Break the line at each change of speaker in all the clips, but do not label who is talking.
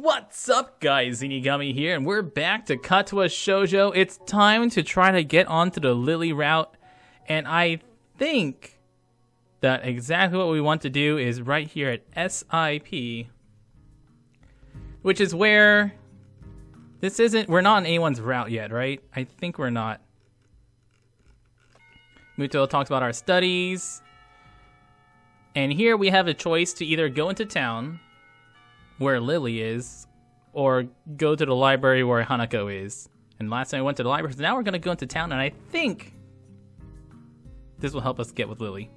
What's up, guys? Inigami here, and we're back to Katawa Shoujo. It's time to try to get onto the Lily route, and I think that exactly what we want to do is right here at SIP, which is where we're not on anyone's route yet, right? I think we're not. Muto talks about our studies, and here we have a choice to either go into town, where Lily is, or go to the library where Hanako is. And last time I went to the library, so now we're going to go into town, and I think this will help us get with Lily.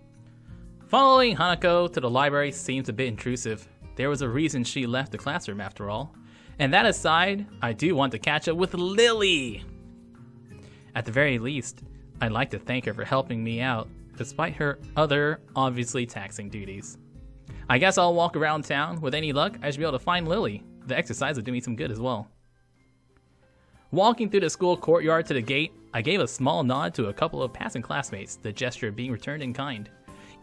Following Hanako to the library seems a bit intrusive. There was a reason she left the classroom after all. And that aside, I do want to catch up with Lily! At the very least, I'd like to thank her for helping me out, despite her other, obviously taxing duties. I guess I'll walk around town. With any luck, I should be able to find Lily. The exercise will do me some good as well. Walking through the school courtyard to the gate, I gave a small nod to a couple of passing classmates, the gesture being returned in kind.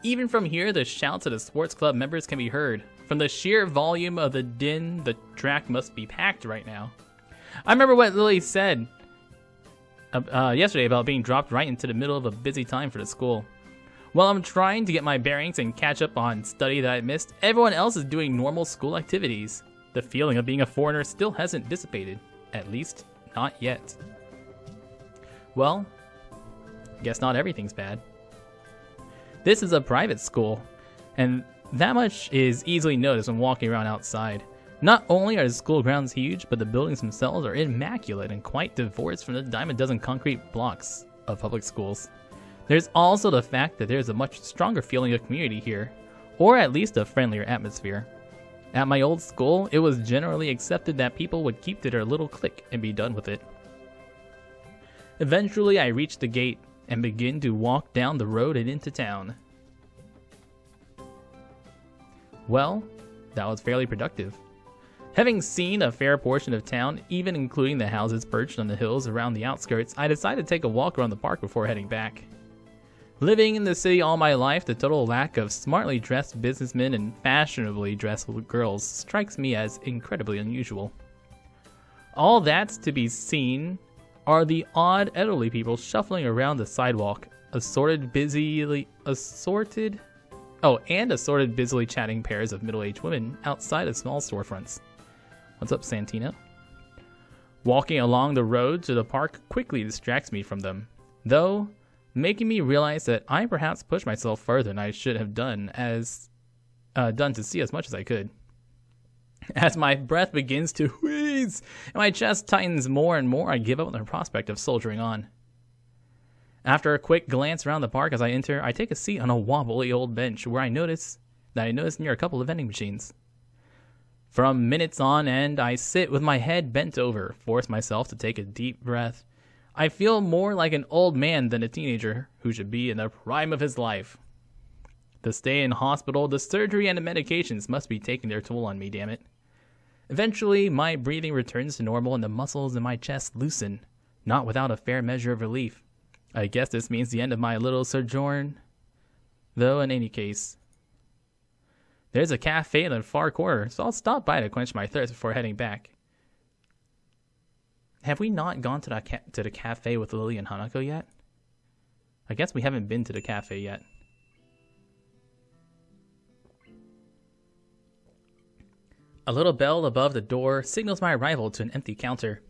Even from here, the shouts of the sports club members can be heard. From the sheer volume of the din, the track must be packed right now. I remember what Lily said yesterday about being dropped right into the middle of a busy time for the school. While I'm trying to get my bearings and catch up on study that I missed, everyone else is doing normal school activities. The feeling of being a foreigner still hasn't dissipated. At least, not yet. Well, guess not everything's bad. This is a private school, and that much is easily noticed when walking around outside. Not only are the school grounds huge, but the buildings themselves are immaculate and quite divorced from the dime a dozen concrete blocks of public schools. There's also the fact that there's a much stronger feeling of community here, or at least a friendlier atmosphere. At my old school, it was generally accepted that people would keep to their little clique and be done with it. Eventually, I reached the gate and begin to walk down the road and into town. Well, that was fairly productive. Having seen a fair portion of town, even including the houses perched on the hills around the outskirts, I decided to take a walk around the park before heading back. Living in the city all my life, the total lack of smartly dressed businessmen and fashionably dressed girls strikes me as incredibly unusual. All that's to be seen are the odd elderly people shuffling around the sidewalk, assorted busily chatting pairs of middle-aged women outside of small storefronts. What's up, Santino? Walking along the road to the park quickly distracts me from them, though making me realize that I perhaps pushed myself further than I should have done to see as much as I could. As my breath begins to wheeze and my chest tightens more and more, I give up on the prospect of soldiering on. After a quick glance around the park as I enter, I take a seat on a wobbly old bench where I notice near a couple of vending machines. From minutes on end, I sit with my head bent over, force myself to take a deep breath. I feel more like an old man than a teenager who should be in the prime of his life. The stay in hospital, the surgery, and the medications must be taking their toll on me, damn it. Eventually, my breathing returns to normal and the muscles in my chest loosen, not without a fair measure of relief. I guess this means the end of my little sojourn. Though, in any case, there's a cafe in the far corner, so I'll stop by to quench my thirst before heading back. Have we not gone to the cafe with Lily and Hanako yet? I guess we haven't been to the cafe yet. A little bell above the door signals my arrival to an empty counter.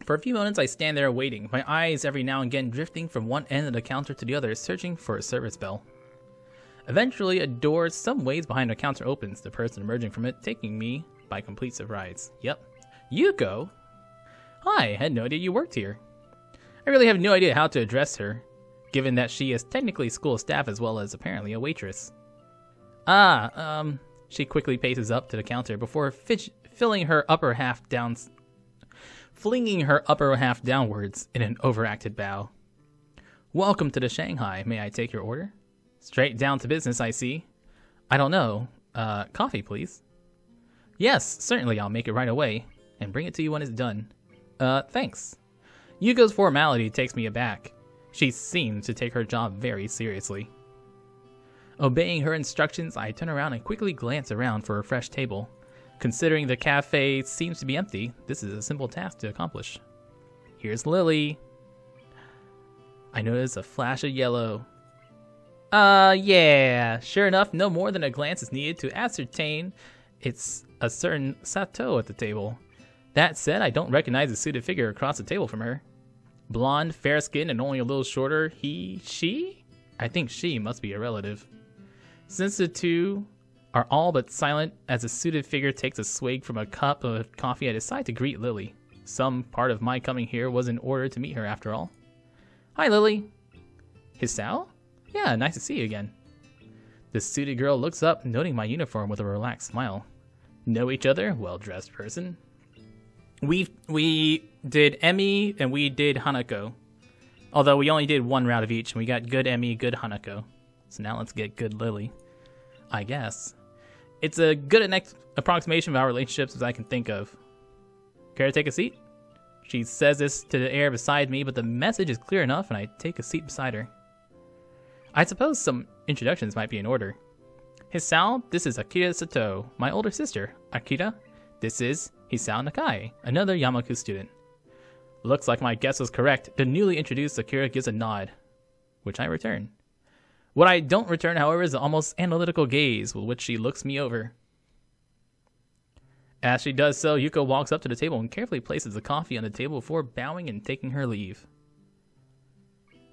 For a few moments I stand there waiting, my eyes every now and again drifting from one end of the counter to the other, searching for a service bell. Eventually a door some ways behind the counter opens, the person emerging from it taking me by complete surprise. Yep. Yuko? Hi, I had no idea you worked here. I really have no idea how to address her, given that she is technically school staff as well as apparently a waitress. She quickly paces up to the counter before flinging her upper half downwards in an overacted bow. Welcome to the Shanghai. May I take your order? Straight down to business, I see. I don't know. Coffee, please. Yes, certainly, I'll make it right away and bring it to you when it's done. Thanks. Yuko's formality takes me aback. She seems to take her job very seriously. Obeying her instructions, I turn around and quickly glance around for a fresh table. Considering the cafe seems to be empty, this is a simple task to accomplish. Here's Lily. I notice a flash of yellow. Yeah. Sure enough, no more than a glance is needed to ascertain it's a certain Sato at the table. That said, I don't recognize the suited figure across the table from her. Blonde, fair-skinned, and only a little shorter. She? I think she must be a relative. Since the two are all but silent as the suited figure takes a swig from a cup of coffee, I decide to greet Lily. Some part of my coming here was in order to meet her after all. Hi, Lily. Hisao? Yeah, nice to see you again. The suited girl looks up, noting my uniform with a relaxed smile. Know each other, well-dressed person? We did Emi and we did Hanako. Although we only did one round of each, and we got good Emi, good Hanako. So now let's get good Lily. I guess. It's a good approximation of our relationships as I can think of. Care to take a seat? She says this to the air beside me, but the message is clear enough, and I take a seat beside her. I suppose some introductions might be in order. Hisao, this is Akira Sato, my older sister. Akira, this is Hisao Nakai, another Yamaku student. Looks like my guess was correct. The newly introduced Akira gives a nod, which I return. What I don't return, however, is the almost analytical gaze with which she looks me over. As she does so, Yuko walks up to the table and carefully places the coffee on the table before bowing and taking her leave.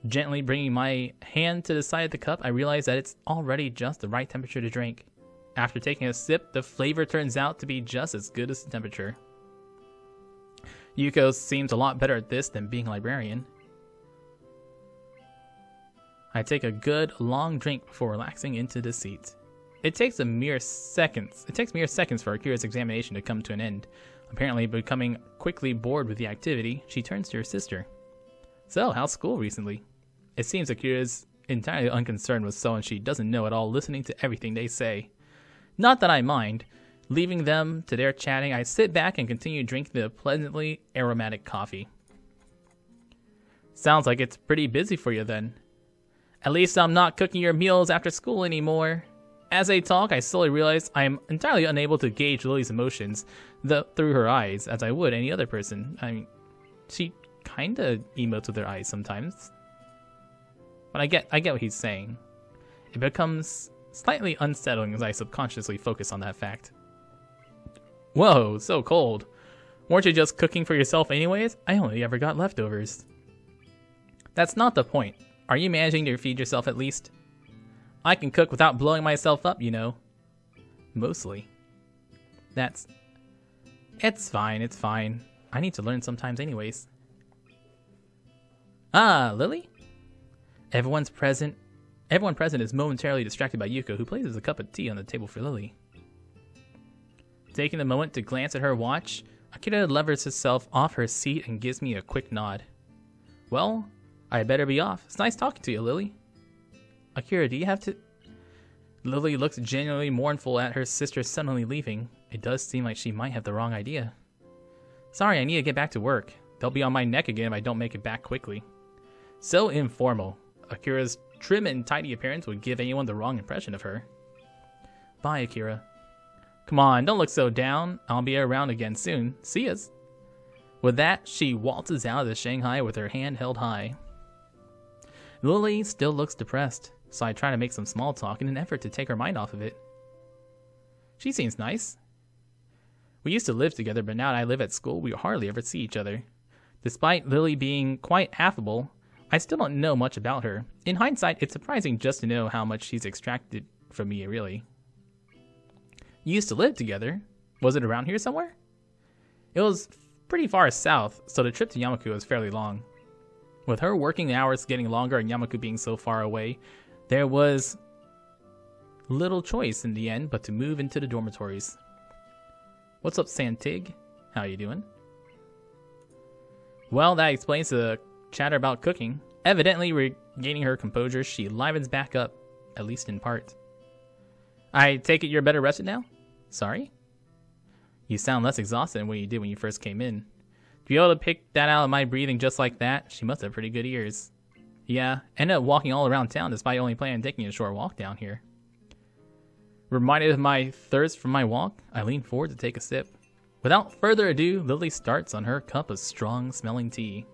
Gently bringing my hand to the side of the cup, I realize that it's already just the right temperature to drink. After taking a sip, the flavor turns out to be just as good as the temperature. Yuko seems a lot better at this than being a librarian. I take a good, long drink before relaxing into the seat. It takes mere seconds for Akira's examination to come to an end. Apparently becoming quickly bored with the activity, she turns to her sister. So, how's school recently? It seems Akira is entirely unconcerned with someone she doesn't know at all listening to everything they say. Not that I mind. Leaving them to their chatting, I sit back and continue drinking the pleasantly aromatic coffee. Sounds like it's pretty busy for you then. At least I'm not cooking your meals after school anymore. As they talk, I slowly realize I am entirely unable to gauge Lily's emotions through her eyes as I would any other person. I mean, she kinda emotes with her eyes sometimes. But I get what he's saying. It becomes slightly unsettling as I subconsciously focus on that fact. Whoa, so cold. Weren't you just cooking for yourself anyways? I only ever got leftovers. That's not the point. Are you managing to feed yourself at least? I can cook without blowing myself up, you know. Mostly. It's fine. I need to learn sometimes anyways. Ah, Lily? Everyone present is momentarily distracted by Yuko, who places a cup of tea on the table for Lily. Taking a moment to glance at her watch, Akira levers herself off her seat and gives me a quick nod. Well, I better be off. It's nice talking to you, Lily. Akira, do you have to... Lily looks genuinely mournful at her sister suddenly leaving. It does seem like she might have the wrong idea. Sorry, I need to get back to work. They'll be on my neck again if I don't make it back quickly. So informal. Akira's trim and tidy appearance would give anyone the wrong impression of her. Bye, Akira. Come on, don't look so down. I'll be around again soon. See us. With that, she waltzes out of the Shanghai with her hand held high. Lily still looks depressed, so I try to make some small talk in an effort to take her mind off of it. She seems nice. We used to live together, but now that I live at school, we hardly ever see each other. Despite Lily being quite affable, I still don't know much about her. In hindsight, it's surprising just to know how much she's extracted from me, really. You used to live together? Was it around here somewhere? It was pretty far south, so the trip to Yamaku was fairly long. With her working hours getting longer and Yamaku being so far away, there was little choice in the end but to move into the dormitories. What's up, Santig? How you doing? Well, that explains the chatter about cooking. Evidently regaining her composure, she livens back up, at least in part. I take it you're better rested now? Sorry? You sound less exhausted than what you did when you first came in. To be able to pick that out of my breathing just like that, she must have pretty good ears. Yeah, ended up walking all around town despite only planning on taking a short walk down here. Reminded of my thirst from my walk, I lean forward to take a sip. Without further ado, Lily starts on her cup of strong-smelling tea.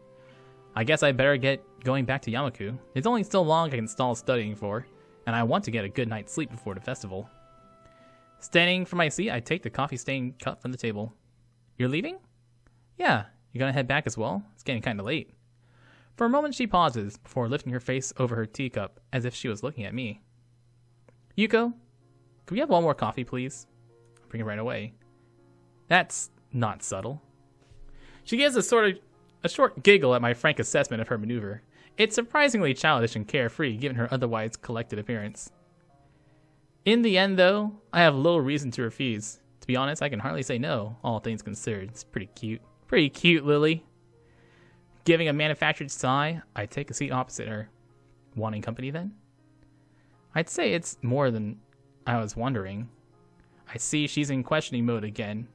I guess I better get going back to Yamaku. It's only so long I can stall studying for, and I want to get a good night's sleep before the festival. Standing from my seat, I take the coffee-stained cup from the table. You're leaving? Yeah, you gonna head back as well? It's getting kinda late. For a moment she pauses, before lifting her face over her teacup, as if she was looking at me. Yuko, could we have one more coffee, please? I'll bring it right away. That's not subtle. She gives a short giggle at my frank assessment of her maneuver. It's surprisingly childish and carefree, given her otherwise collected appearance. In the end, though, I have little reason to refuse. To be honest, I can hardly say no, all things considered. It's pretty cute. Pretty cute, Lily. Giving a manufactured sigh, I take a seat opposite her. Wanting company, then? I'd say it's more than I was wondering. I see she's in questioning mode again.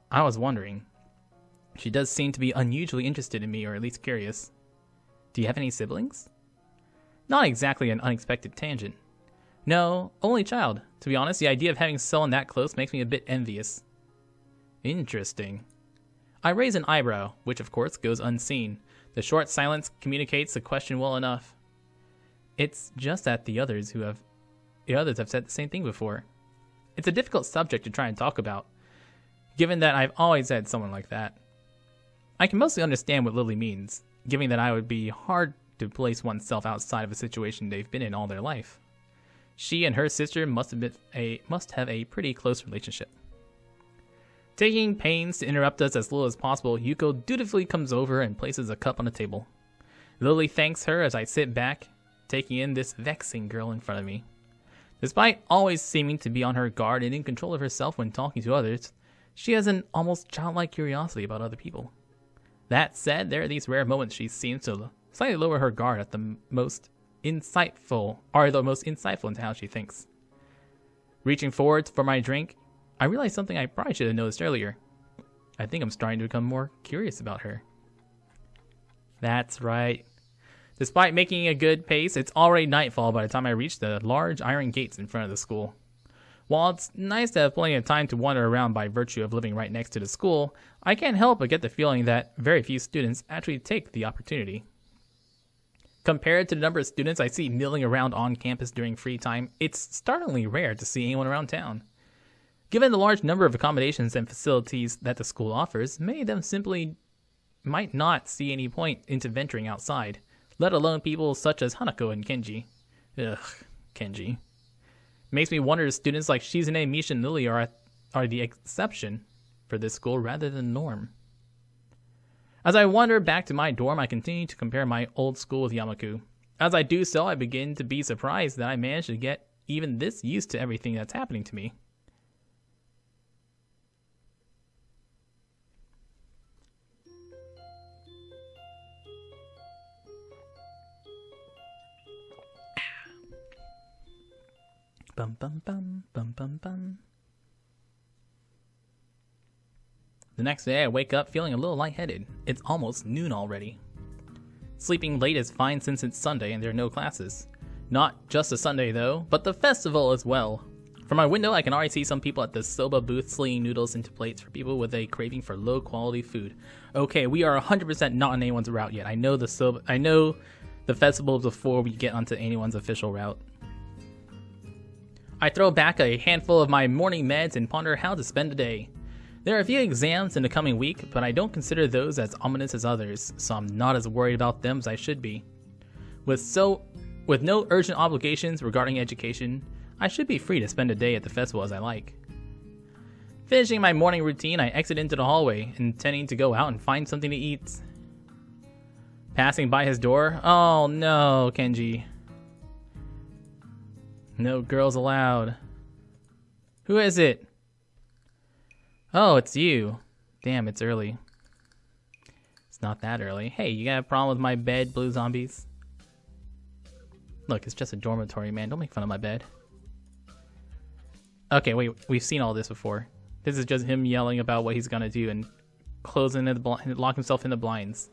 I was wondering. She does seem to be unusually interested in me, or at least curious. Do you have any siblings? Not exactly an unexpected tangent. No, only child. To be honest, the idea of having someone that close makes me a bit envious. Interesting. I raise an eyebrow, which of course goes unseen. The short silence communicates the question well enough. It's just that the others have said the same thing before. It's a difficult subject to try and talk about, given that I've always had someone like that. I can mostly understand what Lily means, given that I would be hard to place oneself outside of a situation they've been in all their life. She and her sister must have a pretty close relationship. Taking pains to interrupt us as little as possible, Yuko dutifully comes over and places a cup on the table. Lily thanks her as I sit back, taking in this vexing girl in front of me. Despite always seeming to be on her guard and in control of herself when talking to others, she has an almost childlike curiosity about other people. That said, there are these rare moments she seems to slightly lower her guard at the most insightful into how she thinks. Reaching forward for my drink, I realize something I probably should have noticed earlier. I think I'm starting to become more curious about her. That's right. Despite making a good pace, it's already nightfall by the time I reach the large iron gates in front of the school. While it's nice to have plenty of time to wander around by virtue of living right next to the school, I can't help but get the feeling that very few students actually take the opportunity. Compared to the number of students I see milling around on campus during free time, it's startlingly rare to see anyone around town. Given the large number of accommodations and facilities that the school offers, many of them simply might not see any point into venturing outside, let alone people such as Hanako and Kenji. Ugh, Kenji. Makes me wonder if students like Shizune, Misha, and Lily are the exception for this school rather than the norm. As I wander back to my dorm, I continue to compare my old school with Yamaku. As I do so, I begin to be surprised that I managed to get even this used to everything that's happening to me. Bum bum bum bum bum bum. The next day I wake up feeling a little lightheaded. It's almost noon already. Sleeping late is fine since it's Sunday and there are no classes. Not just a Sunday though, but the festival as well. From my window I can already see some people at the soba booth slinging noodles into plates for people with a craving for low quality food. Okay, we are 100% not on anyone's route yet. I know the festival before we get onto anyone's official route. I throw back a handful of my morning meds and ponder how to spend the day. There are a few exams in the coming week, but I don't consider those as ominous as others, so I'm not as worried about them as I should be. With no urgent obligations regarding education, I should be free to spend a day at the festival as I like. Finishing my morning routine, I exit into the hallway, intending to go out and find something to eat. Passing by his door, oh no, Kenji. No girls allowed. Who is it? Oh, it's you. Damn, it's early. It's not that early. Hey, you got a problem with my bed, blue zombies? Look, it's just a dormitory, man. Don't make fun of my bed. Okay, wait. We've seen all this before. This is just him yelling about what he's gonna do and lock himself in the blinds.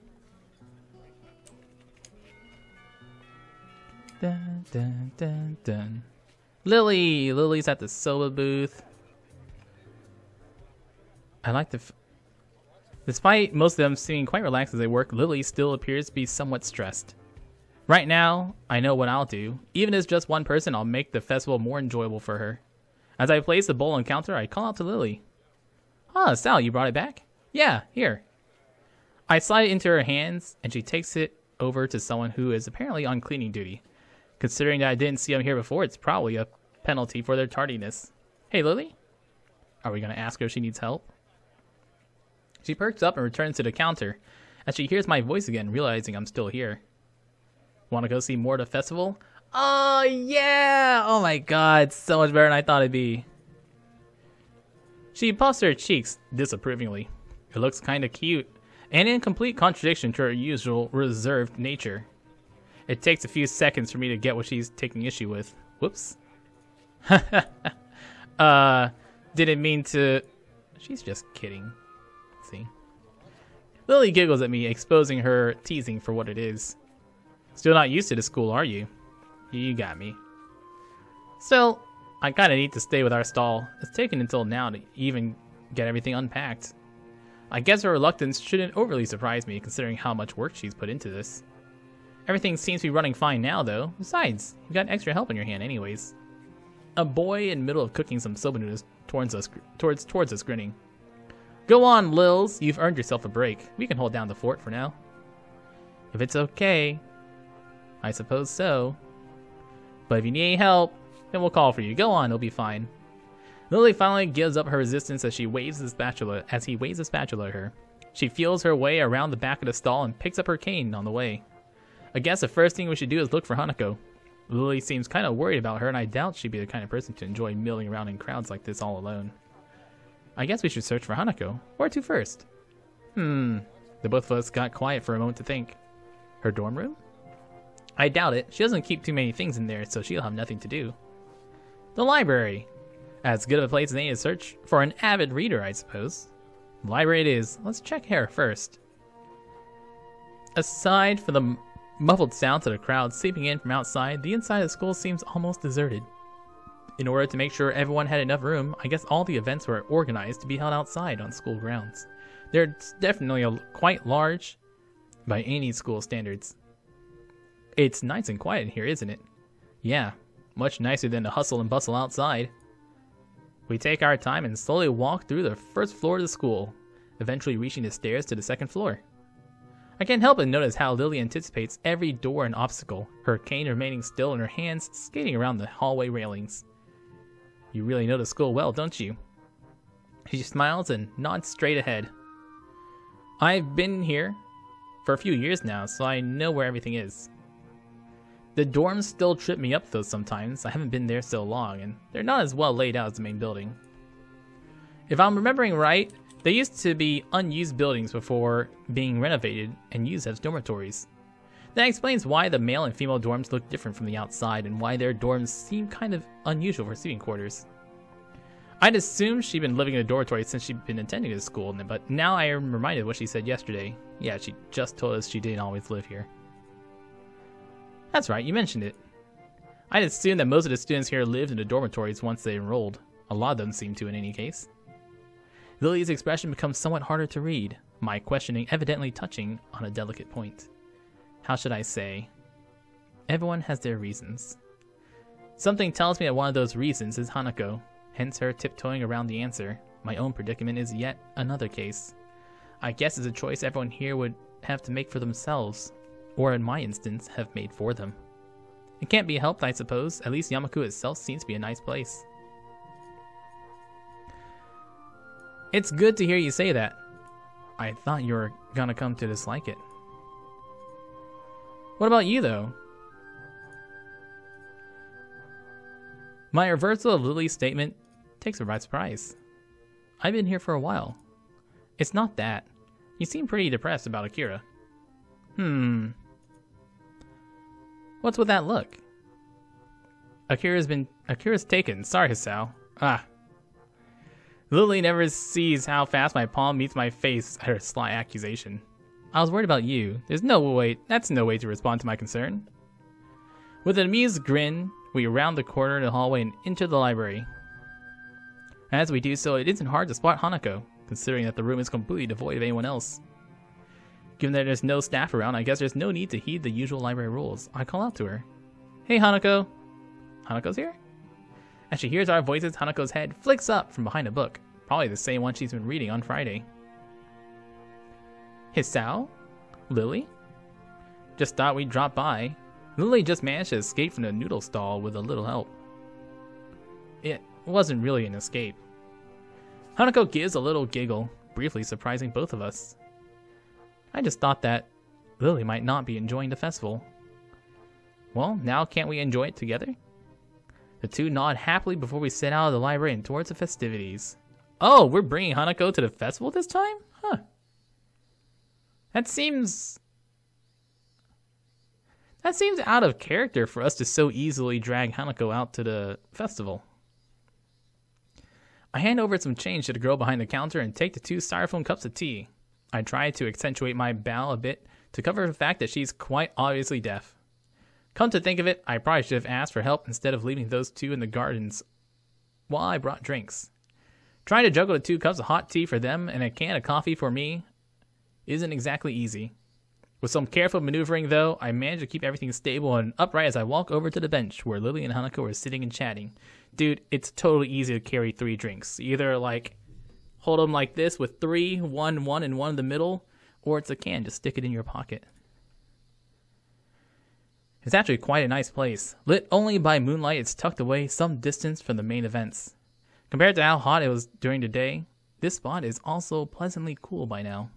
Dun, dun, dun, dun. Lily's at the soba booth. Despite most of them seeming quite relaxed as they work, Lily still appears to be somewhat stressed. Right now, I know what I'll do. Even as just one person, I'll make the festival more enjoyable for her. As I place the bowl on counter, I call out to Lily. Ah, Sal, you brought it back? Yeah, here. I slide it into her hands, and she takes it over to someone who is apparently on cleaning duty. Considering that I didn't see them here before, it's probably a penalty for their tardiness. Hey, Lily? Are we going to ask her if she needs help? She perks up and returns to the counter as she hears my voice again, realizing I'm still here. Want to go see more of the festival? Oh, yeah! Oh my god, it's so much better than I thought it'd be. She puffs her cheeks disapprovingly. It looks kind of cute, and in complete contradiction to her usual reserved nature. It takes a few seconds for me to get what she's taking issue with. Whoops. Didn't mean to... She's just kidding. See? Lily giggles at me, exposing her teasing for what it is. Still not used to the school, are you? You got me. Still, I kinda need to stay with our stall. It's taken until now to even get everything unpacked. I guess her reluctance shouldn't overly surprise me, considering how much work she's put into this. Everything seems to be running fine now, though. Besides, you got extra help in your hand anyways. A boy in the middle of cooking some soba noodles towards us grinning. Go on, Lils. You've earned yourself a break. We can hold down the fort for now. If it's okay. I suppose so. But if you need any help, then we'll call for you. Go on, it'll be fine. Lily finally gives up her resistance as he waves the spatula at her. She feels her way around the back of the stall and picks up her cane on the way. I guess the first thing we should do is look for Hanako. Lily seems kind of worried about her, and I doubt she'd be the kind of person to enjoy milling around in crowds like this all alone. I guess we should search for Hanako. Where to first? The both of us got quiet for a moment to think. Her dorm room? I doubt it. She doesn't keep too many things in there, so she'll have nothing to do. The library. As good of a place as any to search for an avid reader, I suppose. The library it is. Let's check here first. Aside from the muffled sounds of the crowd seeping in from outside, the inside of the school seems almost deserted. In order to make sure everyone had enough room, I guess all the events were organized to be held outside on school grounds. They're definitely quite large by any school standards. It's nice and quiet in here, isn't it? Yeah, much nicer than the hustle and bustle outside. We take our time and slowly walk through the first floor of the school, eventually reaching the stairs to the second floor. I can't help but notice how Lily anticipates every door and obstacle, her cane remaining still in her hands, skating around the hallway railings. You really know the school well, don't you? She smiles and nods straight ahead. I've been here for a few years now, so I know where everything is. The dorms still trip me up though sometimes. I haven't been there so long, and they're not as well laid out as the main building. If I'm remembering right, they used to be unused buildings before being renovated and used as dormitories. That explains why the male and female dorms look different from the outside and why their dorms seem kind of unusual for sleeping quarters. I'd assumed she'd been living in a dormitory since she'd been attending this school, but now I am reminded of what she said yesterday. Yeah, she just told us she didn't always live here. That's right, you mentioned it. I'd assumed that most of the students here lived in the dormitories once they enrolled. A lot of them seem to in any case. Lily's expression becomes somewhat harder to read, my questioning evidently touching on a delicate point. How should I say? Everyone has their reasons. Something tells me that one of those reasons is Hanako, hence her tiptoeing around the answer. My own predicament is yet another case. I guess it's a choice everyone here would have to make for themselves, or in my instance, have made for them. It can't be helped, I suppose. At least Yamaku itself seems to be a nice place. It's good to hear you say that. I thought you were gonna come to dislike it. What about you, though? My reversal of Lily's statement takes her by surprise. I've been here for a while. It's not that. You seem pretty depressed about Akira. What's with that look? Akira's taken. Sorry, Hisao. Lily never sees how fast my palm meets my face at her sly accusation. I was worried about you. That's no way to respond to my concern. With an amused grin We round the corner in the hallway and enter the library. As we do so, it isn't hard to spot Hanako, considering that the room is completely devoid of anyone else. Given that there's no staff around, I guess there's no need to heed the usual library rules. I call out to her. Hey, Hanako. Hanako's here? As she hears our voices, Hanako's head flicks up from behind a book. Probably the same one she's been reading on Friday. Hisao? Lily? Just thought we'd drop by. Lily just managed to escape from the noodle stall with a little help. It wasn't really an escape. Hanako gives a little giggle, briefly surprising both of us. I just thought that Lily might not be enjoying the festival. Well, now can't we enjoy it together? The two nod happily before we set out of the library and towards the festivities. Oh, we're bringing Hanako to the festival this time? Huh. That seems out of character for us to so easily drag Hanako out to the festival. I hand over some change to the girl behind the counter and take the 2 styrofoam cups of tea. I try to accentuate my bow a bit to cover the fact that she's quite obviously deaf. Come to think of it, I probably should have asked for help instead of leaving those 2 in the gardens while I brought drinks. Trying to juggle the 2 cups of hot tea for them and a can of coffee for me isn't exactly easy. With some careful maneuvering, though, I manage to keep everything stable and upright as I walk over to the bench where Lily and Hanako are sitting and chatting. Dude, it's totally easy to carry 3 drinks. Either, hold them like this with 3, one, and one in the middle, or it's a can. Just stick it in your pocket. It's actually quite a nice place. Lit only by moonlight, it's tucked away some distance from the main events. Compared to how hot it was during the day, this spot is also pleasantly cool by now.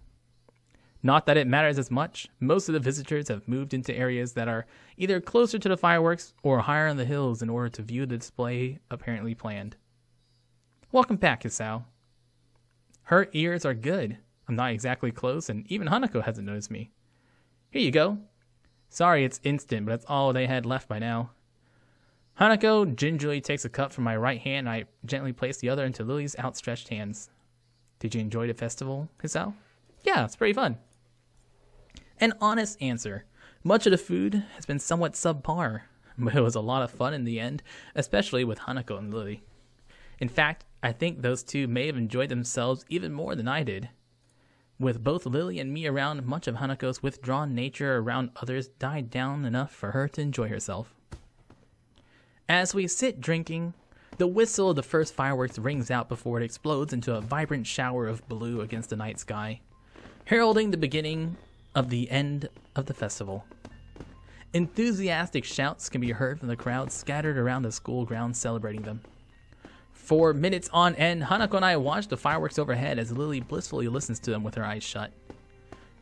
Not that it matters as much, most of the visitors have moved into areas that are either closer to the fireworks or higher on the hills in order to view the display apparently planned. Welcome back, Hisao. Her ears are good. I'm not exactly close, and even Hanako hasn't noticed me. Here you go. Sorry it's instant, but that's all they had left by now. Hanako gingerly takes a cup from my right hand, and I gently place the other into Lily's outstretched hands. Did you enjoy the festival, Hisao? Yeah, it's pretty fun. An honest answer. Much of the food has been somewhat subpar, but it was a lot of fun in the end, especially with Hanako and Lily. In fact, I think those 2 may have enjoyed themselves even more than I did. With both Lily and me around, much of Hanako's withdrawn nature around others died down enough for her to enjoy herself. As we sit drinking, the whistle of the first fireworks rings out before it explodes into a vibrant shower of blue against the night sky, heralding the beginning of the end of the festival. Enthusiastic shouts can be heard from the crowd scattered around the school grounds celebrating them. For minutes on end, Hanako and I watch the fireworks overhead as Lily blissfully listens to them with her eyes shut.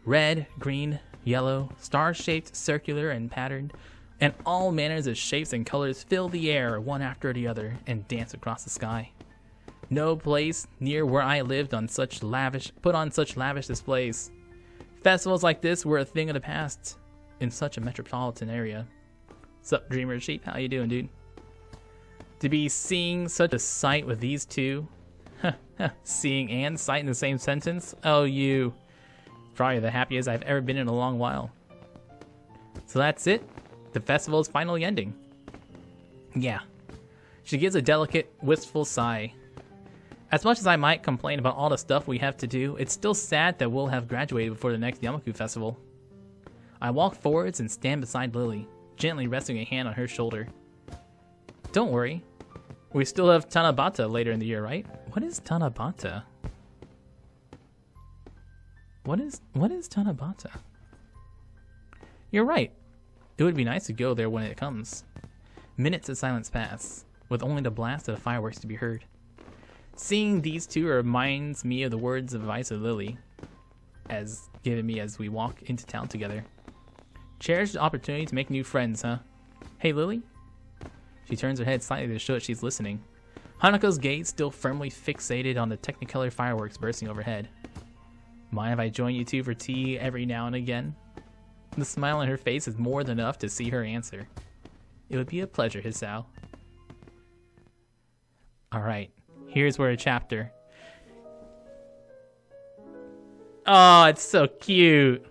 Red, green, yellow, star-shaped, circular, and patterned, and all manners of shapes and colors fill the air one after the other and dance across the sky. No place near where I lived put on such lavish displays. Festivals like this were a thing of the past in such a metropolitan area. Sup, Dreamer Sheep? How you doing, dude? To be seeing such a sight with these 2, seeing and sight in the same sentence? Oh, you. Probably the happiest I've ever been in a long while. So that's it. The festival is finally ending. Yeah. She gives a delicate, wistful sigh. As much as I might complain about all the stuff we have to do, it's still sad that we'll have graduated before the next Yamaku festival. I walk forwards and stand beside Lily, gently resting a hand on her shoulder. Don't worry. We still have Tanabata later in the year, right? What is Tanabata? What is Tanabata? You're right. It would be nice to go there when it comes. Minutes of silence pass, with only the blast of the fireworks to be heard. Seeing these 2 reminds me of the words of advice of Lily, as given me as we walk into town together. Cherish the opportunity to make new friends, huh? Hey, Lily? She turns her head slightly to show that she's listening. Hanako's gaze still firmly fixated on the Technicolor fireworks bursting overhead. Mind if I join you 2 for tea every now and again? The smile on her face is more than enough to see her answer. It would be a pleasure, Hisao. Alright. Here's where a chapter. Oh, it's so cute.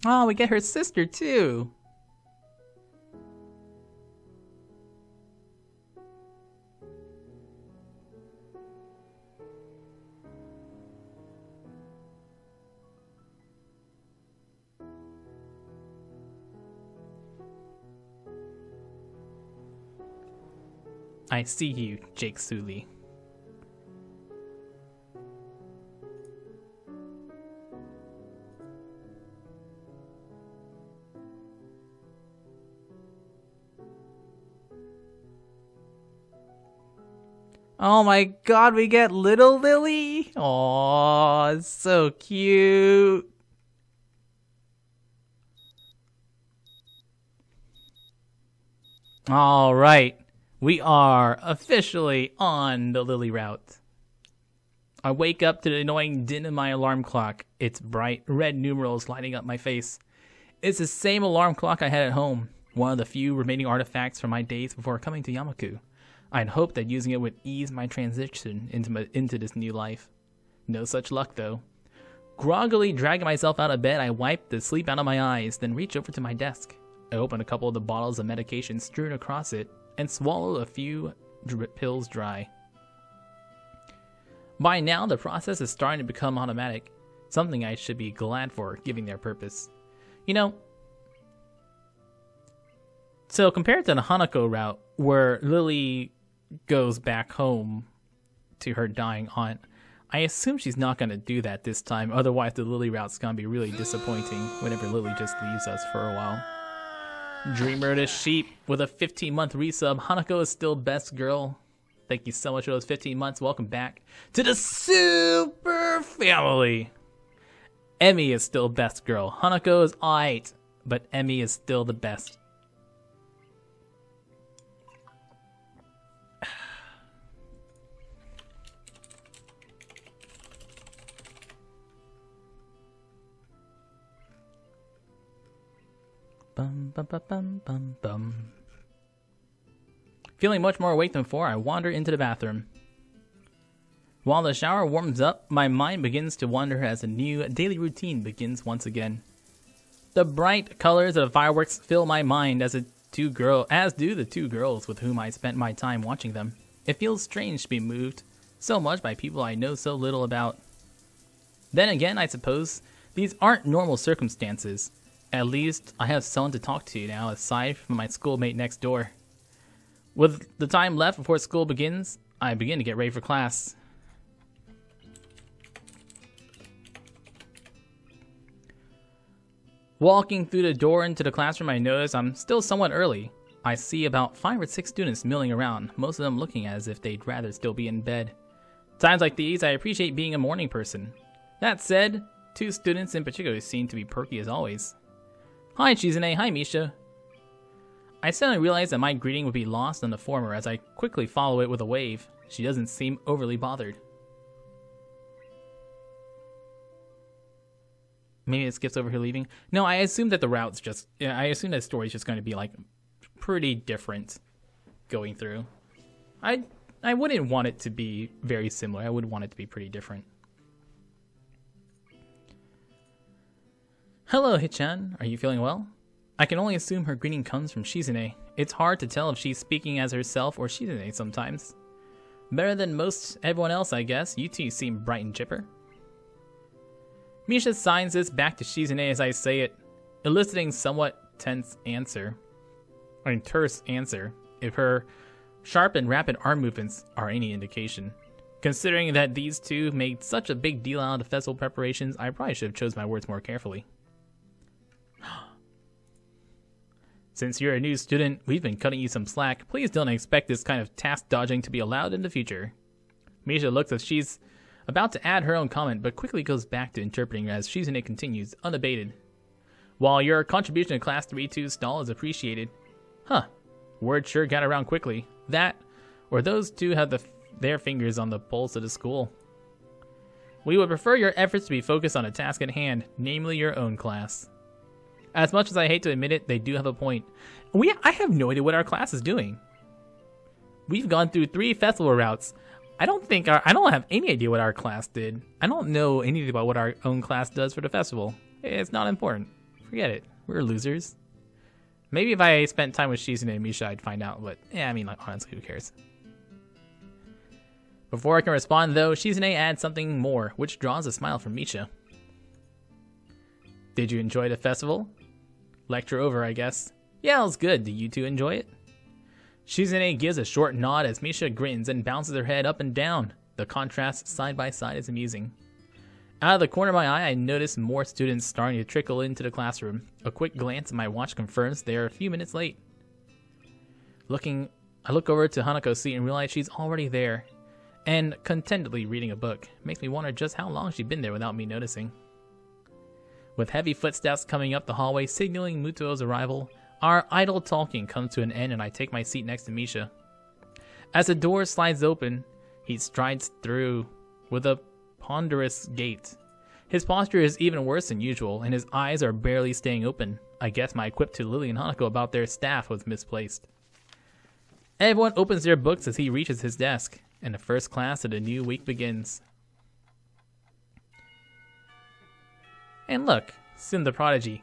Oh, we get her sister too. I see you, Jake Sully. Oh my god, we get little Lily? Aww, it's so cute. Alright, we are officially on the Lily route. I wake up to the annoying din of my alarm clock. Its bright red numerals lighting up my face. It's the same alarm clock I had at home, one of the few remaining artifacts from my days before coming to Yamaku. I'd hoped that using it would ease my transition into this new life. No such luck, though. Groggily dragging myself out of bed, I wipe the sleep out of my eyes, then reach over to my desk. I open a couple of the bottles of medication strewn across it, and swallow a few pills dry. By now, the process is starting to become automatic, something I should be glad for, given their purpose. You know, so compared to the Hanako route, where Lily goes back home to her dying aunt, I assume she's not going to do that this time, otherwise the Lily route's going to be really disappointing whenever Lily just leaves us for a while. Dreamer the Sheep with a 15-month resub. Hanako is still best girl. Thank you so much for those 15 months. Welcome back to the super family. Emmy is still best girl. Hanako is alright, but Emmy is still the best. Bum, bum, bum, bum, bum, bum. Feeling much more awake than before, I wander into the bathroom. While the shower warms up, my mind begins to wander as a new daily routine begins once again. The bright colors of the fireworks fill my mind as do the two girls with whom I spent my time watching them. It feels strange to be moved so much by people I know so little about. Then again, I suppose these aren't normal circumstances. At least I have someone to talk to now aside from my schoolmate next door. With the time left before school begins, I begin to get ready for class. Walking through the door into the classroom, I notice I'm still somewhat early. I see about 5 or 6 students milling around, most of them looking as if they'd rather still be in bed. Times like these, I appreciate being a morning person. That said, 2 students in particular seem to be perky as always. Hi Chizune, hi Misha. I suddenly realized that my greeting would be lost on the former as I quickly follow it with a wave. She doesn't seem overly bothered. Maybe it skips over her leaving. No, I assume that the route's just... I assume that story's just going to be, like, pretty different going through. I wouldn't want it to be very similar. I would want it to be pretty different. Hello, Hichan. Are you feeling well? I can only assume her greeting comes from Shizune. It's hard to tell if she's speaking as herself or Shizune sometimes. Better than most everyone else, I guess. You two seem bright and chipper. Misha signs this back to Shizune as I say it, eliciting somewhat terse answer, if her sharp and rapid arm movements are any indication. Considering that these two made such a big deal out of the festival preparations, I probably should have chose my words more carefully. Since you're a new student, we've been cutting you some slack. Please don't expect this kind of task dodging to be allowed in the future. Misha looks as she's about to add her own comment, but quickly goes back to interpreting as Shizune continues, unabated. While your contribution to Class 3-2 stall is appreciated. Huh. Word sure got around quickly. That, or those two have their fingers on the pulse of the school. We would prefer your efforts to be focused on a task at hand, namely your own class. As much as I hate to admit it, they do have a point. I have no idea what our class is doing. We've gone through 3 festival routes. I don't have any idea what our class did. I don't know anything about what our own class does for the festival. It's not important. Forget it. We're losers. Maybe if I spent time with Shizune and Misha, I'd find out, but yeah, I mean, like, honestly, who cares? Before I can respond, though, Shizune adds something more, which draws a smile from Misha. Did you enjoy the festival? Lecture over, I guess. Yeah, it was good. Do you two enjoy it? Shizune gives a short nod as Misha grins and bounces her head up and down. The contrast side by side is amusing. Out of the corner of my eye, I notice more students starting to trickle into the classroom. A quick glance at my watch confirms they are a few minutes late. I look over to Hanako's seat and realize she's already there, and contentedly reading a book. Makes me wonder just how long she'd been there without me noticing. With heavy footsteps coming up the hallway signaling Muto's arrival, our idle talking comes to an end and I take my seat next to Misha. As the door slides open, he strides through with a ponderous gait. His posture is even worse than usual, and his eyes are barely staying open. I guess my quip to Lily and Hanako about their staff was misplaced. Everyone opens their books as he reaches his desk, and the first class of the new week begins. And look, Sim the Prodigy.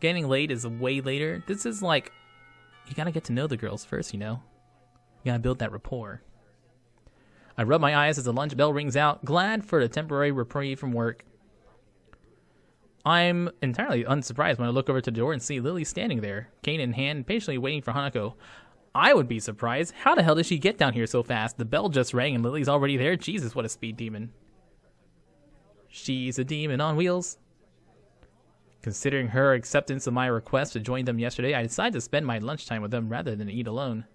Getting late is way later. This is like, you gotta get to know the girls first, you know? You gotta build that rapport. I rub my eyes as the lunch bell rings out, glad for the temporary reprieve from work. I'm entirely unsurprised when I look over to the door and see Lily standing there, cane in hand, patiently waiting for Hanako. I would be surprised. How the hell did she get down here so fast? The bell just rang and Lily's already there? Jesus, what a speed demon. She's a demon on wheels. Considering her acceptance of my request to join them yesterday, I decided to spend my lunchtime with them rather than eat alone.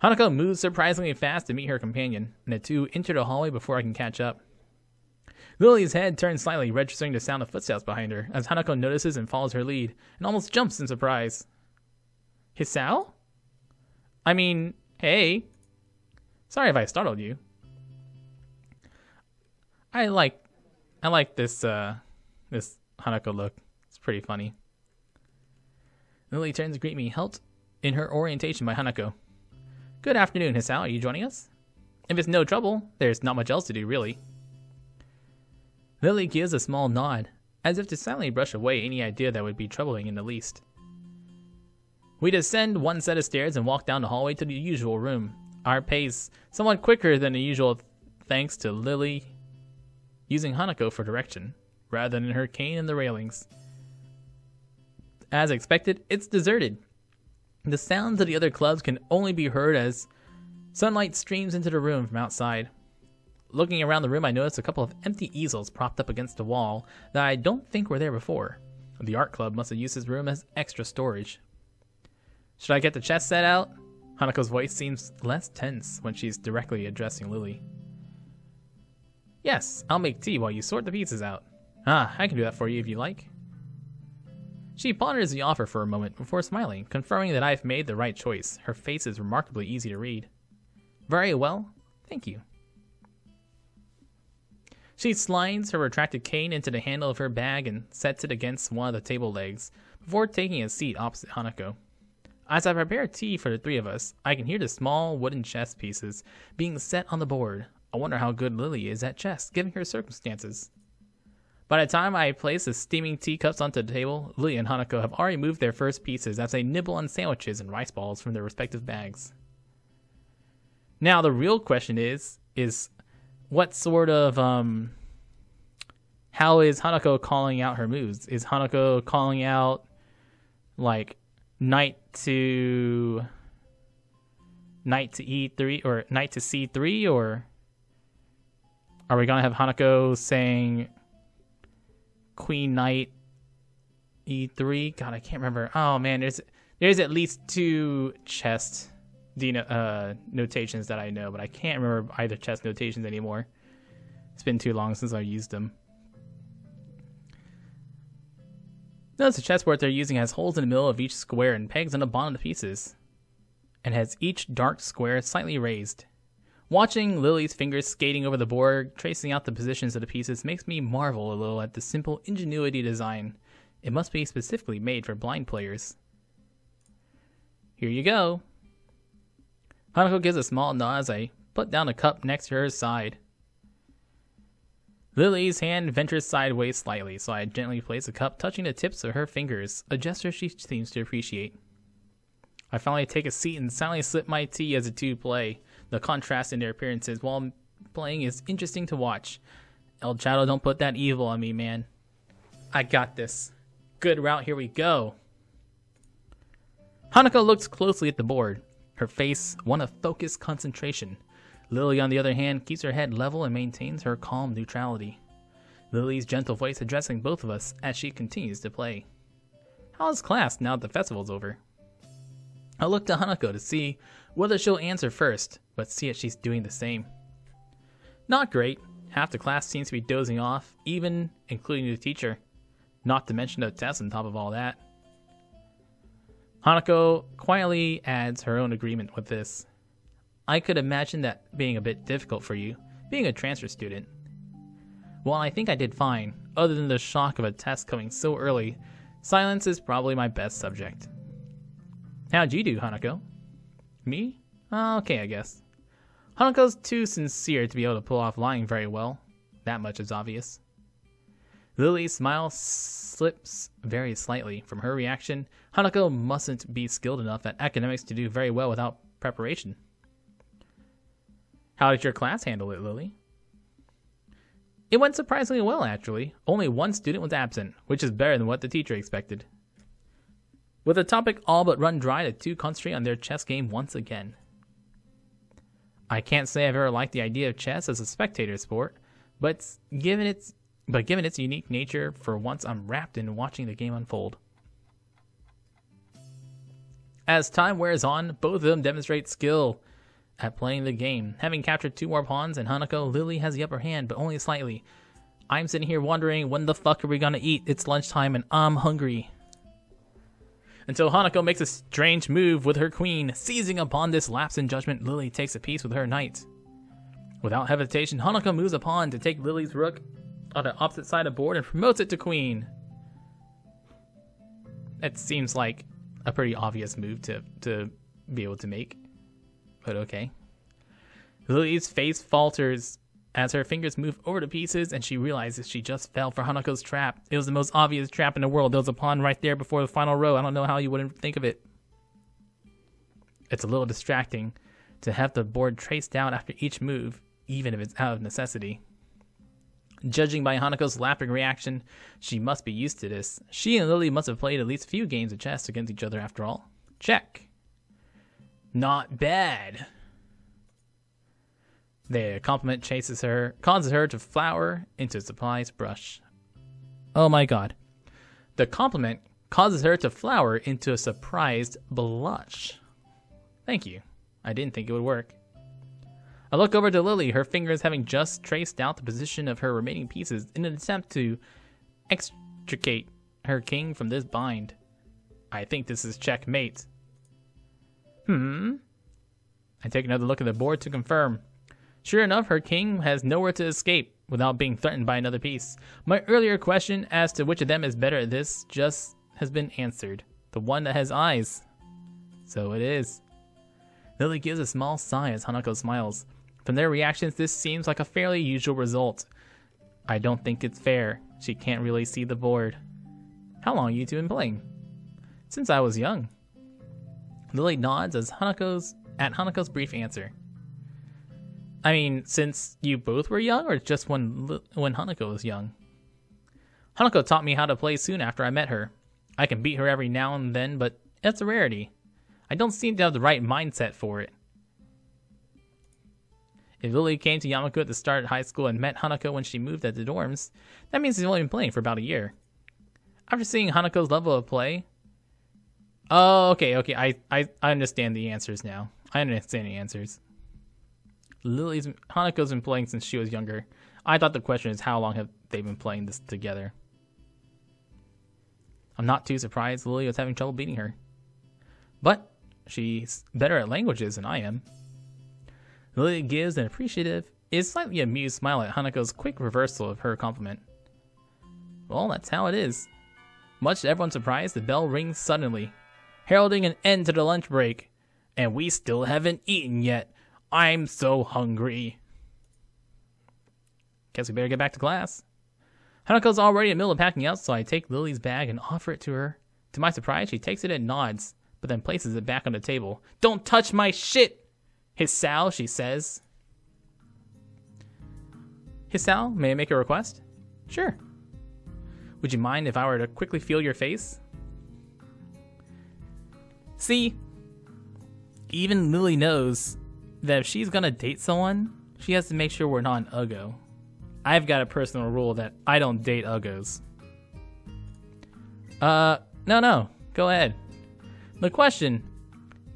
Hanako moves surprisingly fast to meet her companion, and the two enter the hallway before I can catch up. Lily's head turns slightly, registering the sound of footsteps behind her, as Hanako notices and follows her lead, and almost jumps in surprise. Hisao? I mean, hey. Sorry if I startled you. I like this Hanako look. It's pretty funny. Lily turns to greet me, helped in her orientation by Hanako. Good afternoon, Hisao. Are you joining us? If it's no trouble, there's not much else to do, really. Lily gives a small nod, as if to silently brush away any idea that would be troubling in the least. We descend one set of stairs and walk down the hallway to the usual room, our pace somewhat quicker than the usual thanks to Lily using Hanako for direction, rather than her cane and the railings. As expected, it's deserted. The sounds of the other clubs can only be heard as sunlight streams into the room from outside. Looking around the room, I notice a couple of empty easels propped up against the wall that I don't think were there before. The art club must have used this room as extra storage. Should I get the chess set out? Hanako's voice seems less tense when she's directly addressing Lily. Yes, I'll make tea while you sort the pieces out. I can do that for you if you like. She ponders the offer for a moment before smiling, confirming that I've made the right choice. Her face is remarkably easy to read. Very well, thank you. She slides her retracted cane into the handle of her bag and sets it against one of the table legs, before taking a seat opposite Hanako. As I prepare tea for the three of us, I can hear the small wooden chess pieces being set on the board. I wonder how good Lily is at chess, given her circumstances. By the time I place the steaming teacups onto the table, Lily and Hanako have already moved their first pieces as they nibble on sandwiches and rice balls from their respective bags. Now, the real question is what sort of, how is Hanako calling out her moves? Is Hanako calling out, like, knight to E3, or knight to C3, or are we going to have Hanako saying queen knight E3? God, I can't remember. Oh man, there's at least two chess notations that I know, but I can't remember either chess notations anymore. It's been too long since I used them. Notice the chessboard they're using has holes in the middle of each square and pegs on the bottom of the pieces, and has each dark square slightly raised. Watching Lily's fingers skating over the board, tracing out the positions of the pieces, makes me marvel a little at the simple ingenuity design. It must be specifically made for blind players. Here you go. Hanako gives a small nod as I put down a cup next to her side. Lily's hand ventures sideways slightly, so I gently place a cup, touching the tips of her fingers, a gesture she seems to appreciate. I finally take a seat and silently sip my tea as the two play. The contrast in their appearances while playing is interesting to watch. El Chato, don't put that evil on me, man. I got this. Good route, here we go. Hanako looks closely at the board, her face one of focused concentration. Lily, on the other hand, keeps her head level and maintains her calm neutrality. Lily's gentle voice addressing both of us as she continues to play. How's class now that the festival's over? I look to Hanako to see whether she'll answer first, but see that she's doing the same. Not great. Half the class seems to be dozing off, even including the teacher. Not to mention the test on top of all that. Hanako quietly adds her own agreement with this. I could imagine that being a bit difficult for you, being a transfer student. While I think I did fine, other than the shock of a test coming so early, silence is probably my best subject. How'd you do, Hanako? Me? Okay, I guess. Hanako's too sincere to be able to pull off lying very well. That much is obvious. Lily's smile slips very slightly. From her reaction, Hanako mustn't be skilled enough at academics to do very well without preparation. How did your class handle it, Lily? It went surprisingly well, actually. Only one student was absent, which is better than what the teacher expected. With the topic all but run dry, the two concentrate on their chess game once again. I can't say I've ever liked the idea of chess as a spectator sport, but given its unique nature, for once I'm wrapped in watching the game unfold. As time wears on, both of them demonstrate skill at playing the game. Having captured 2 more pawns and Hanako, Lily has the upper hand, but only slightly. I'm sitting here wondering, when the fuck are we gonna eat? It's lunchtime and I'm hungry. Until Hanako makes a strange move with her queen. Seizing upon this lapse in judgment, Lily takes a piece with her knight. Without hesitation, Hanako moves a pawn to take Lily's rook on the opposite side of the board and promotes it to queen. It seems like a pretty obvious move to be able to make, but okay. Lily's face falters as her fingers move over the pieces and she realizes she just fell for Hanako's trap. It was the most obvious trap in the world. There was a pawn right there before the final row. I don't know how you wouldn't think of it. It's a little distracting to have the board traced out after each move, even if it's out of necessity. Judging by Hanako's laughing reaction, she must be used to this. She and Lily must have played at least a few games of chess against each other after all. Check. Not bad. The compliment causes her to flower into a surprised blush. Oh my god. The compliment causes her to flower into a surprised blush. Thank you. I didn't think it would work. I look over to Lily, her fingers having just traced out the position of her remaining pieces in an attempt to extricate her king from this bind. I think this is checkmate. I take another look at the board to confirm. Sure enough, her king has nowhere to escape without being threatened by another piece. My earlier question as to which of them is better at this just has been answered. The one that has eyes. So it is. Lily gives a small sigh as Hanako smiles. From their reactions, this seems like a fairly usual result. I don't think it's fair. She can't really see the board. How long have you two been playing? Since I was young. Lily nods as Hanako's brief answer. I mean, since you both were young, or just when Hanako was young? Hanako taught me how to play soon after I met her. I can beat her every now and then, but that's a rarity. I don't seem to have the right mindset for it. If Lily came to Yamaku at the start of high school and met Hanako when she moved at the dorms, that means she's only been playing for about a year. After seeing Hanako's level of play... Oh, okay, I understand the answers now. I understand the answers. Hanako's been playing since she was younger. I thought the question is how long have they been playing this together? I'm not too surprised Lily was having trouble beating her. But she's better at languages than I am. Lily gives an appreciative, slightly amused smile at Hanako's quick reversal of her compliment. Well, that's how it is. Much to everyone's surprise, the bell rings suddenly, heralding an end to the lunch break. And we still haven't eaten yet. I'm so hungry. Guess we better get back to class. Hanako's already in the middle of packing out, so I take Lily's bag and offer it to her. To my surprise, she takes it and nods, but then places it back on the table. Don't touch my shit! Hisao, she says. Hisao, may I make a request? Sure. Would you mind if I were to quickly feel your face? See, even Lily knows that if she's gonna date someone, she has to make sure we're not an Uggo. I've got a personal rule that I don't date Uggos. No, go ahead. The question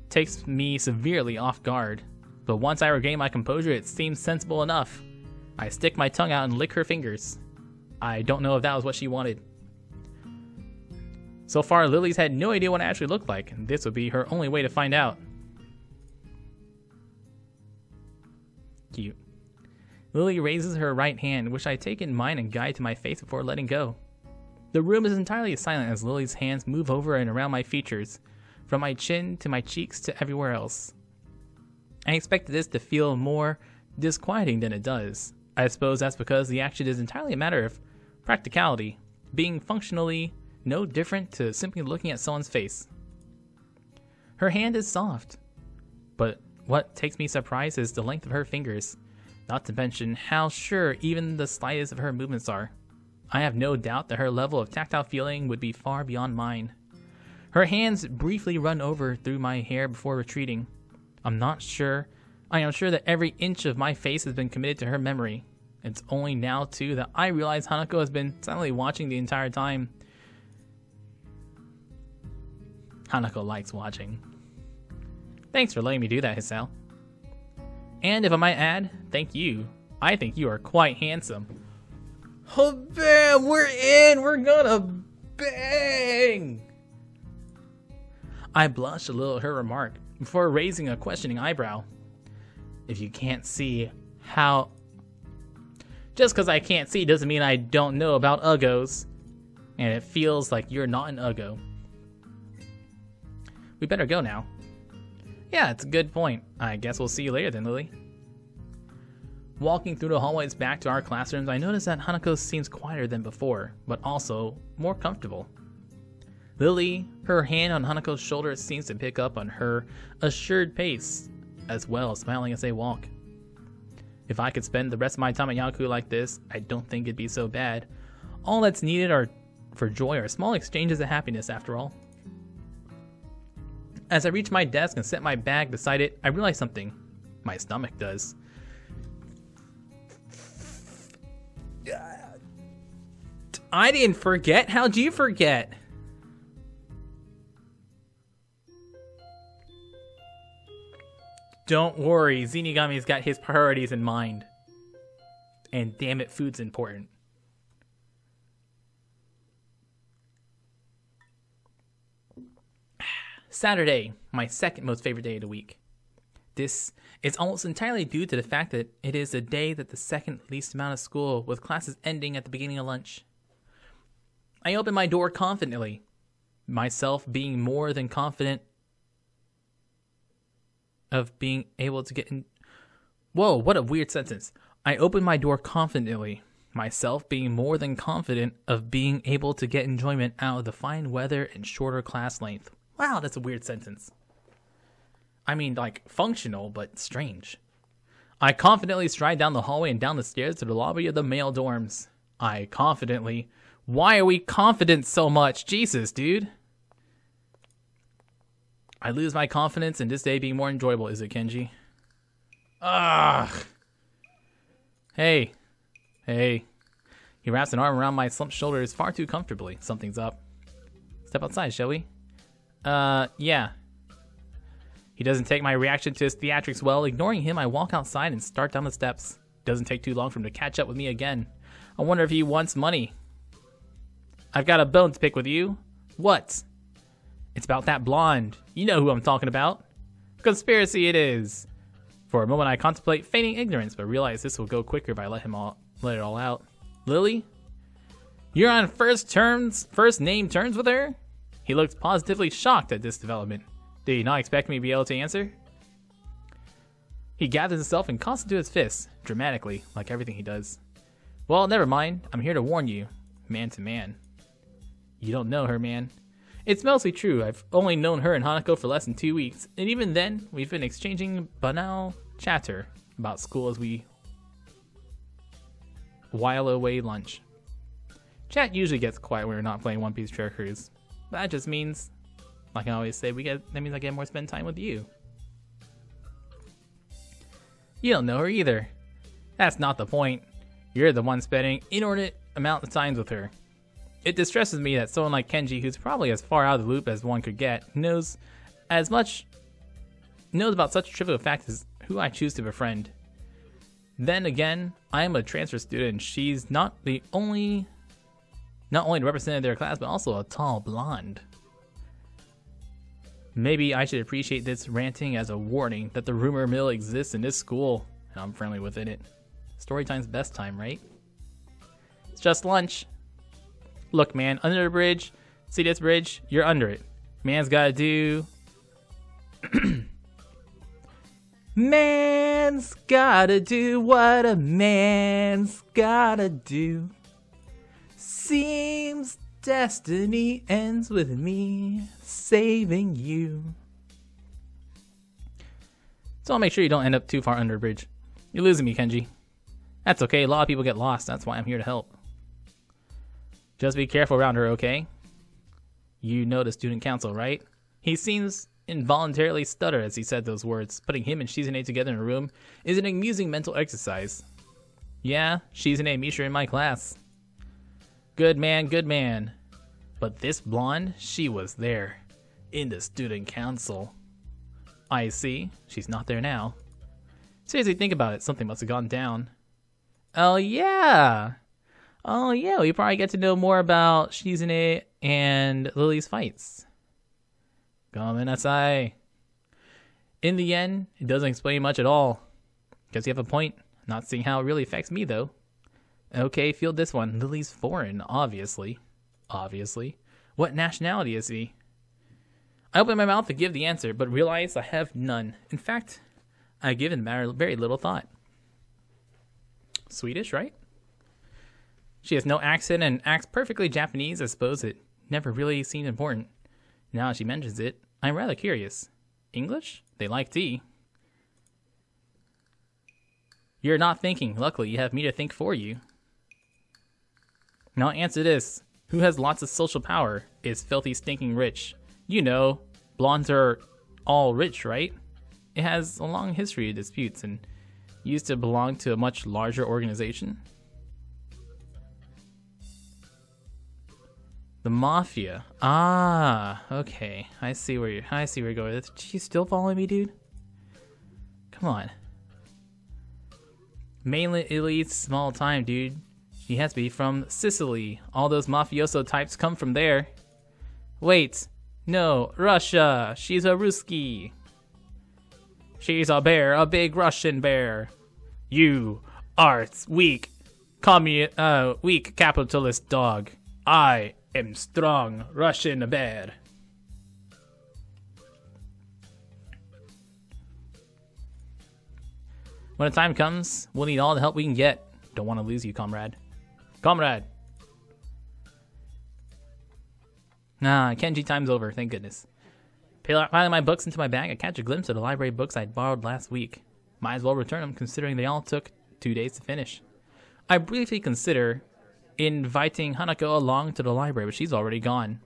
takes me severely off guard, but once I regain my composure, it seems sensible enough. I stick my tongue out and lick her fingers. I don't know if that was what she wanted. So far, Lily's had no idea what I actually looked like, and this would be her only way to find out. Cute. Lily raises her right hand, which I take in mine and guide to my face before letting go. The room is entirely silent as Lily's hands move over and around my features, from my chin to my cheeks to everywhere else. I expected this to feel more disquieting than it does. I suppose that's because the action is entirely a matter of practicality, being functionally no different to simply looking at someone's face. Her hand is soft, but what takes me surprised is the length of her fingers, not to mention how sure even the slightest of her movements are. I have no doubt that her level of tactile feeling would be far beyond mine. Her hands briefly run over through my hair before retreating. I am sure that every inch of my face has been committed to her memory. It's only now, too, that I realize Hanako has been silently watching the entire time. Hanako likes watching. Thanks for letting me do that, Hisao. And if I might add, thank you. I think you are quite handsome. Oh, bam! We're in! We're gonna bang! I blushed a little at her remark before raising a questioning eyebrow. If you can't see how... Just because I can't see doesn't mean I don't know about Uggos. And it feels like you're not an Uggo. We better go now. Yeah, it's a good point. I guess we'll see you later then, Lily. Walking through the hallways back to our classrooms, I notice that Hanako seems quieter than before, but also more comfortable. Lily, her hand on Hanako's shoulder, seems to pick up on her assured pace, as well as smiling as they walk. If I could spend the rest of my time at Yaku like this, I don't think it'd be so bad. All that's needed for joy are small exchanges of happiness, after all. As I reach my desk and set my bag beside it, I realize something. My stomach does. I didn't forget? How'd you forget? Don't worry, Zenigami's got his priorities in mind. And damn it, food's important. Saturday, my second most favorite day of the week. This is almost entirely due to the fact that it is the day that the second least amount of school, with classes ending at the beginning of lunch. I open my door confidently, myself being more than confident of being able to get in. Whoa, what a weird sentence. I open my door confidently, myself being more than confident of being able to get enjoyment out of the fine weather and shorter class length. Wow, that's a weird sentence. I mean, like, functional, but strange. I confidently stride down the hallway and down the stairs to the lobby of the male dorms. Why are we confident so much? Jesus, dude. I lose my confidence in this day being more enjoyable, is it, Kenji? Ugh. Hey. He wraps an arm around my slumped shoulders far too comfortably. Something's up. Step outside, shall we? Yeah. He doesn't take my reaction to his theatrics well. Ignoring him, I walk outside and start down the steps. Doesn't take too long for him to catch up with me again. I wonder if he wants money. I've got a bone to pick with you. What? It's about that blonde. You know who I'm talking about. Conspiracy it is. For a moment I contemplate feigning ignorance, but realize this will go quicker if I let it all out. Lily? You're on first name terms with her? He looks positively shocked at this development. Did he not expect me to be able to answer? He gathers himself and coughs into his fists, dramatically, like everything he does. Well, never mind. I'm here to warn you, man to man. You don't know her, man. It's mostly true. I've only known her and Hanako for less than 2 weeks, and even then, we've been exchanging banal chatter about school as we while away lunch. Chat usually gets quiet when we're not playing One Piece Treasure Cruise. But that just means, like I always say, that means I get more spend time with you. You don't know her either. That's not the point. You're the one spending inordinate amount of time with her. It distresses me that someone like Kenji, who's probably as far out of the loop as one could get, knows about such a trivial fact as who I choose to befriend. Then again, I am a transfer student, and she's not only the representative of their class, but also a tall blonde. Maybe I should appreciate this ranting as a warning that the rumor mill exists in this school, and I'm friendly within it. Story time's best time, right? It's just lunch. Look, man, under the bridge, see this bridge? You're under it. Man's gotta do... Man's gotta do what a man's gotta do. Seems destiny ends with me saving you. So I'll make sure you don't end up too far under the bridge. You're losing me, Kenji. That's okay, a lot of people get lost. That's why I'm here to help. Just be careful around her, okay? You know the student council, right? He seems involuntarily stutter as he said those words. Putting him and Shizune together in a room is an amusing mental exercise. Yeah, Shizune and Mishra in my class. Good man, good man. But this blonde, she was there. In the student council. I see. She's not there now. Seriously, think about it. Something must have gone down. Oh yeah! Oh yeah, we probably get to know more about Shizune and Lily's fights. Gomenasai. In the end, it doesn't explain much at all. Guess you have a point. Not seeing how it really affects me, though. Okay, field this one. Lily's foreign, obviously. Obviously. What nationality is he? I open my mouth to give the answer, but realize I have none. In fact, I've given the matter very little thought. Swedish, right? She has no accent and acts perfectly Japanese. I suppose it never really seemed important. Now she mentions it, I'm rather curious. English? They like tea. You're not thinking. Luckily, you have me to think for you. Now answer this. Who has lots of social power? Is filthy stinking rich? You know, blondes are all rich, right? It has a long history of disputes and used to belong to a much larger organization. The mafia. Ah, okay. I see where you're going with this. You still following me, dude? Come on. Mainland Italy's small time, dude. He has to be from Sicily. All those mafioso types come from there. Wait. No, Russia. She's a Ruski. She's a bear, a big Russian bear. You are weak. Weak capitalist dog. I am strong Russian bear. When the time comes, we'll need all the help we can get. Don't want to lose you, comrade. Comrade! Nah, Kenji time's over, thank goodness. Piling my books into my bag, I catch a glimpse of the library books I'd borrowed last week. Might as well return them, considering they all took 2 days to finish. I briefly consider inviting Hanako along to the library, but she's already gone.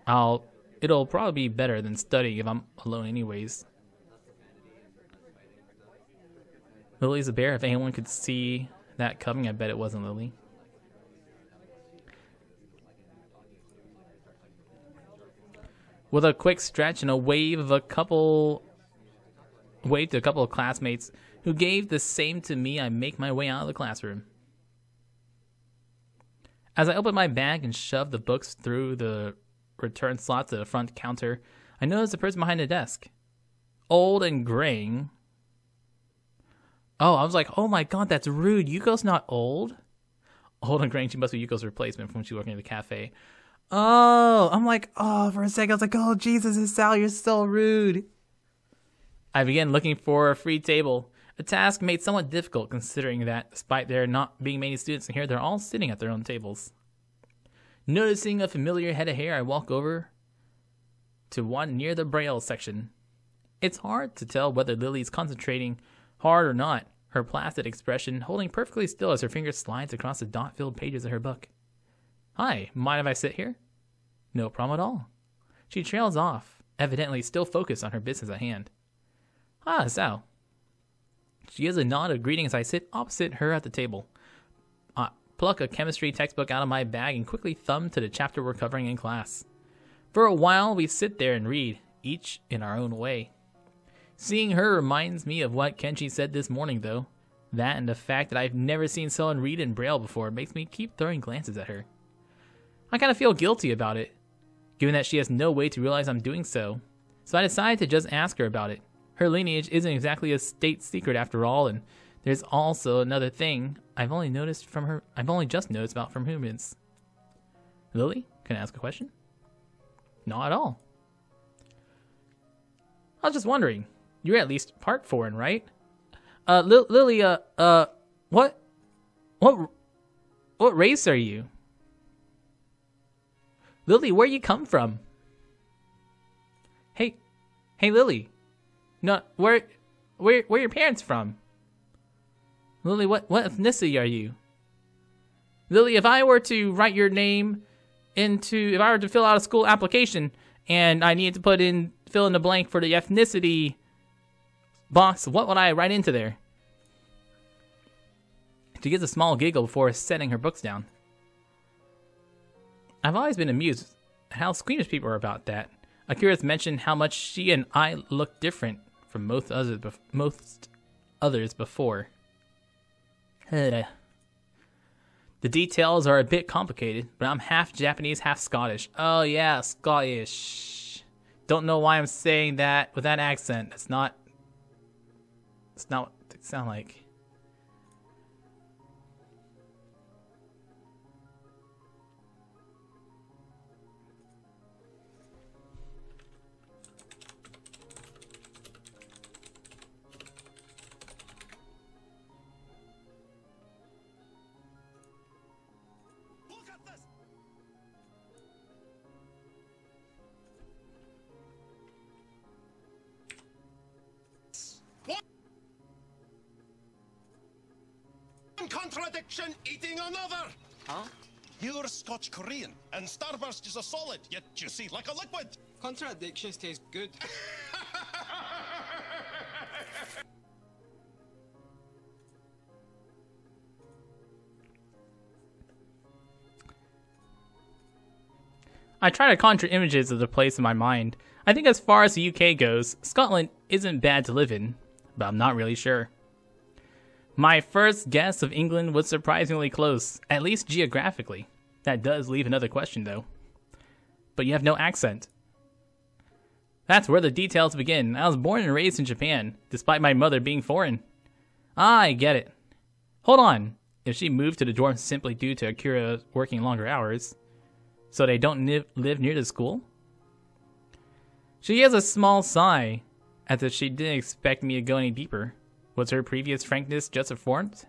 It'll probably be better than studying if I'm alone anyways. Lily's a bear. If anyone could see that coming, I bet it wasn't Lily. With a quick stretch and a wave to a couple of classmates who gave the same to me, I make my way out of the classroom. As I open my bag and shove the books through the return slot to the front counter, I notice the person behind the desk. Old and graying. Oh, I was like, oh my god, that's rude. Yuko's not old? Old and graying, she must be Yuko's replacement from when she worked in the cafe. Oh, I'm like, oh, for a second, I was like, oh, Jesus, Sal, you're so rude. I began looking for a free table. The task made somewhat difficult considering that, despite there not being many students in here, they're all sitting at their own tables. Noticing a familiar head of hair, I walk over to one near the Braille section. It's hard to tell whether Lily's concentrating hard or not, her placid expression holding perfectly still as her finger slides across the dot-filled pages of her book. Hi, mind if I sit here? No problem at all. She trails off, evidently still focused on her business at hand. Ah, Sao. She gives a nod of greeting as I sit opposite her at the table. I pluck a chemistry textbook out of my bag and quickly thumb to the chapter we're covering in class. For a while, we sit there and read, each in our own way. Seeing her reminds me of what Kenshi said this morning, though. That and the fact that I've never seen someone read in Braille before makes me keep throwing glances at her. I kind of feel guilty about it, given that she has no way to realize I'm doing so. So I decided to just ask her about it. Her lineage isn't exactly a state secret after all, and there's also another thing I've only just noticed about from humans. Lily, can I ask a question? Not at all. I was just wondering, you're at least part foreign, right? Lily, what race are you? Lily, where you come from? Hey, Lily. No, where your parents from? Lily, what ethnicity are you? Lily, if I were to write your name if I were to fill out a school application and I needed to fill in the blank for the ethnicity box, what would I write into there? She gives a small giggle before setting her books down. I've always been amused at how squeamish people are about that. Akira's mentioned how much she and I look different from most others before. The details are a bit complicated, but I'm half Japanese, half Scottish. Oh yeah, Scottish. Don't know why I'm saying that with that accent. It's not what it sounds like.
Contradiction eating another!
Huh?
You're Scotch Korean, and Starburst is a solid, yet juicy like a liquid!
Contradictions taste good.
I try to conjure images of the place in my mind. I think as far as the UK goes, Scotland isn't bad to live in, but I'm not really sure. My first guess of England was surprisingly close, at least geographically. That does leave another question, though. But you have no accent. That's where the details begin. I was born and raised in Japan, despite my mother being foreign. Ah, I get it. Hold on. If she moved to the dorms simply due to Akira working longer hours, so they don't live near the school? She gives a small sigh, as if she didn't expect me to go any deeper. Was her previous frankness just a front?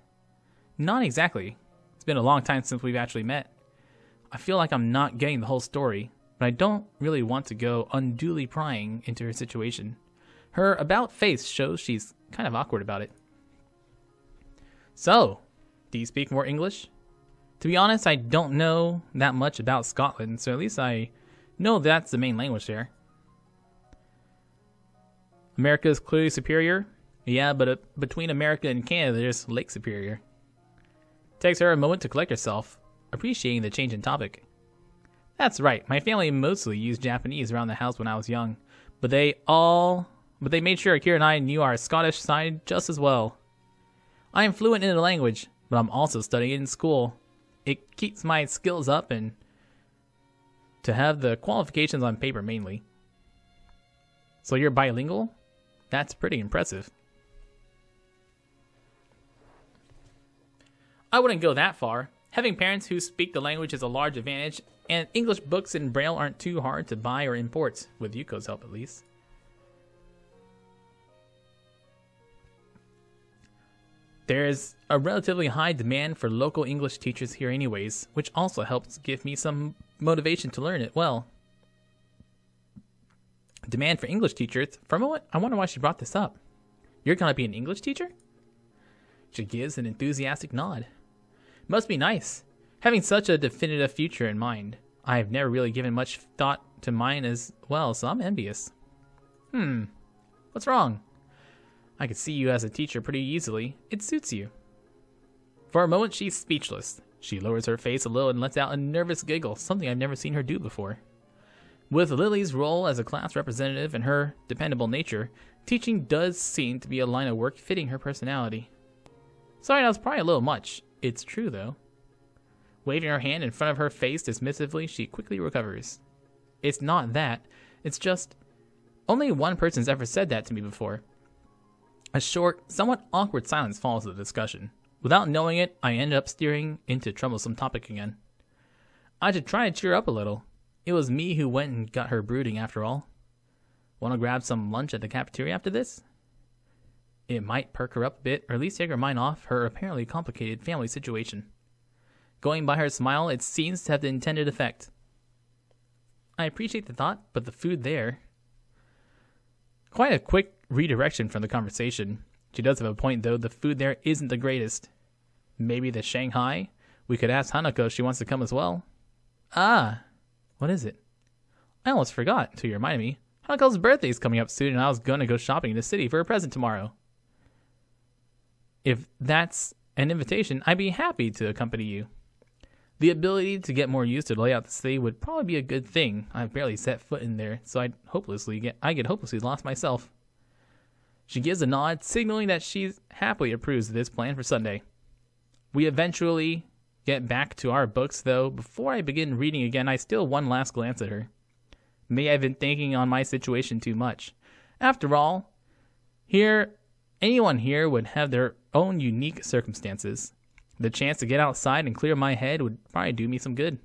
Not exactly. It's been a long time since we've actually met. I feel like I'm not getting the whole story, but I don't really want to go unduly prying into her situation. Her about face shows she's kind of awkward about it. So, do you speak more English? To be honest, I don't know that much about Scotland, so at least I know that's the main language there. America is clearly superior. Yeah, but between America and Canada, there's Lake Superior. Takes her a moment to collect herself, appreciating the change in topic. That's right, my family mostly used Japanese around the house when I was young, but they made sure Akira and I knew our Scottish side just as well. I am fluent in the language, but I'm also studying it in school. It keeps my skills up and to have the qualifications on paper mainly. So you're bilingual? That's pretty impressive. I wouldn't go that far. Having parents who speak the language is a large advantage, and English books in Braille aren't too hard to buy or import, with Yuko's help at least. There's a relatively high demand for local English teachers here anyways, which also helps give me some motivation to learn it well. Demand for English teachers? For a moment, I wonder why she brought this up. You're gonna be an English teacher? She gives an enthusiastic nod. Must be nice, having such a definitive future in mind. I have never really given much thought to mine as well, so I'm envious. What's wrong? I could see you as a teacher pretty easily. It suits you. For a moment, she's speechless. She lowers her face a little and lets out a nervous giggle, something I've never seen her do before. With Lily's role as a class representative and her dependable nature, teaching does seem to be a line of work fitting her personality. Sorry, that was probably a little much. It's true, though. Waving her hand in front of her face dismissively, she quickly recovers. It's not that. It's just... only one person's ever said that to me before. A short, somewhat awkward silence follows the discussion. Without knowing it, I end up steering into troublesome topic again. I should try to cheer up a little. It was me who went and got her brooding after all. Want to grab some lunch at the cafeteria after this? It might perk her up a bit, or at least take her mind off her apparently complicated family situation. Going by her smile, it seems to have the intended effect. I appreciate the thought, but the food there... Quite a quick redirection from the conversation. She does have a point, though. The food there isn't the greatest. Maybe the Shanghai? We could ask Hanako if she wants to come as well. Ah, what is it? I almost forgot until you reminded me. Hanako's birthday's coming up soon, and I was going to go shopping in the city for a present tomorrow. If that's an invitation, I'd be happy to accompany you. The ability to get more used to the layout of the city would probably be a good thing. I've barely set foot in there, so I get hopelessly lost myself. She gives a nod, signaling that she happily approves of this plan for Sunday. We eventually get back to our books, though. Before I begin reading again, I steal one last glance at her. May I've been thinking on my situation too much. After all, anyone here would have their own unique circumstances. The chance to get outside and clear my head would probably do me some good.